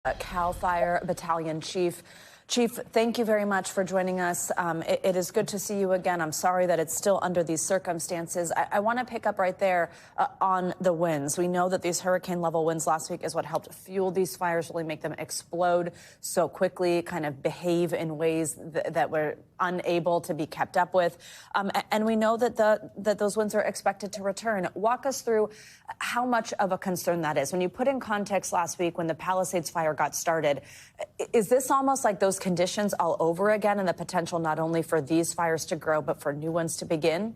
CAL FIRE Battalion Chief. Chief, thank you very much for joining us. It is good to see you again. I'm sorry that it's still under these circumstances. I want to pick up right there on the winds. We know that these hurricane-level winds last week is what helped fuel these fires, really make them explode so quickly, kind of behave in ways that were unable to be kept up with. And we know that those winds are expected to return. Walk us through how much of a concern that is. When you put in context last week when the Palisades fire got started, is this almost like those conditions all over again and the potential not only for these fires to grow, but for new ones to begin?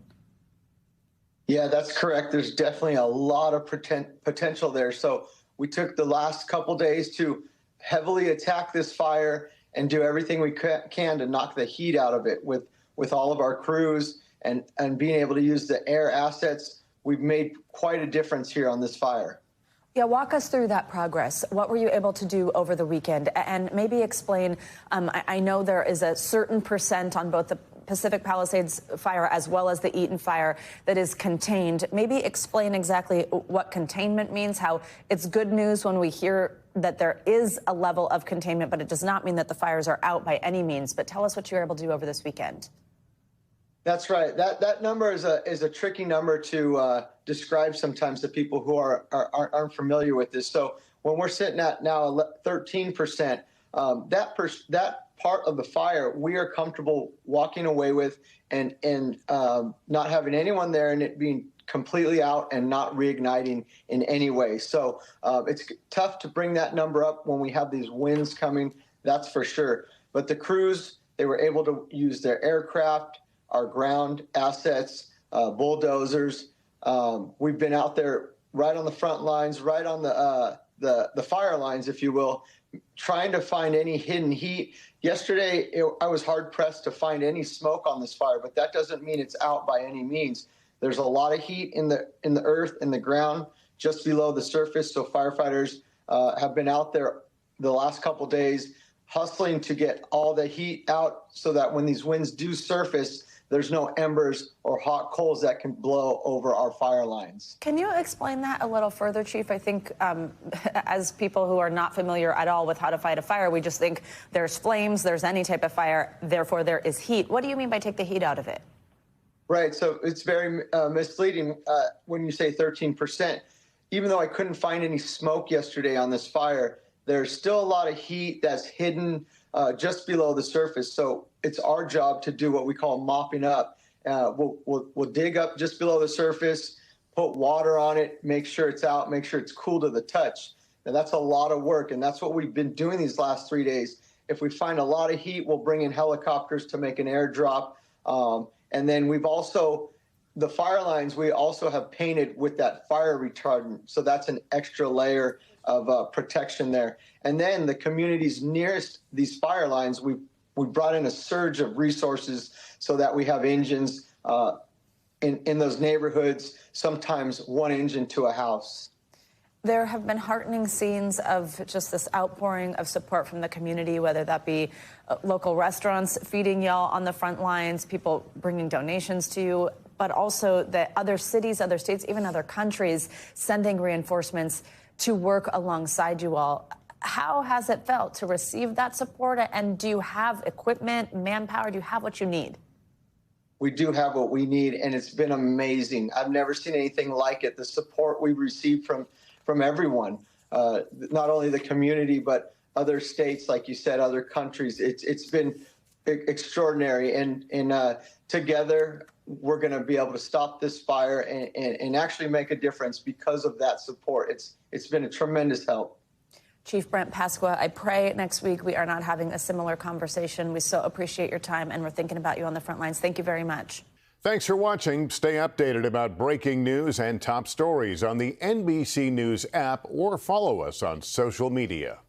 Yeah, that's correct. There's definitely a lot of potential there. So we took the last couple days to heavily attack this fire and do everything we can to knock the heat out of it with all of our crews and being able to use the air assets. We've made quite a difference here on this fire. Yeah, walk us through that progress. What were you able to do over the weekend? And maybe explain, I know there is a certain percent on both the Pacific Palisades fire as well as the Eaton fire that is contained. Maybe explain exactly what containment means, how it's good news when we hear that there is a level of containment, but it does not mean that the fires are out by any means. But tell us what you were able to do over this weekend. That's right. That number is a tricky number to describe sometimes to people who aren't familiar with this. So when we're sitting at now 13%, that part of the fire we are comfortable walking away with and not having anyone there and it being completely out and not reigniting in any way. So it's tough to bring that number up when we have these winds coming. That's for sure. But the crews, they were able to use their aircraft, our ground assets, bulldozers. We've been out there right on the front lines, right on the fire lines, if you will, trying to find any hidden heat. Yesterday, I was hard pressed to find any smoke on this fire, but that doesn't mean it's out by any means. There's a lot of heat in the earth, in the ground, just below the surface. So firefighters have been out there the last couple days hustling to get all the heat out so that when these winds do surface, there's no embers or hot coals that can blow over our fire lines. Can you explain that a little further, Chief? I think as people who are not familiar at all with how to fight a fire, we just think there's flames, there's any type of fire, therefore there is heat. What do you mean by take the heat out of it? Right, so it's very misleading when you say 13%. Even though I couldn't find any smoke yesterday on this fire, there's still a lot of heat that's hidden just below the surface. So it's our job to do what we call mopping up. We'll dig up just below the surface, put water on it, make sure it's out, make sure it's cool to the touch. Now that's a lot of work, and that's what we've been doing these last 3 days. If we find a lot of heat, we'll bring in helicopters to make an airdrop. And then we've also, the fire lines, we also have painted with that fire retardant. So that's an extra layer of protection there. And then the communities nearest these fire lines, we brought in a surge of resources so that we have engines in those neighborhoods, sometimes one engine to a house. There have been heartening scenes of just this outpouring of support from the community, whether that be local restaurants feeding y'all on the front lines, people bringing donations to you, but also the other cities, other states, even other countries sending reinforcements to work alongside you all. How has it felt to receive that support? And do you have equipment, manpower? Do you have what you need? We do have what we need, and it's been amazing. I've never seen anything like it. The support we've received from everyone, not only the community, but other states, like you said, other countries. It's been extraordinary. And together, we're going to be able to stop this fire and actually make a difference because of that support. It's been a tremendous help. Chief Brent Pascua, I pray next week we are not having a similar conversation. We so appreciate your time, and we're thinking about you on the front lines. Thank you very much. Thanks for watching. Stay updated about breaking news and top stories on the NBC News app or follow us on social media.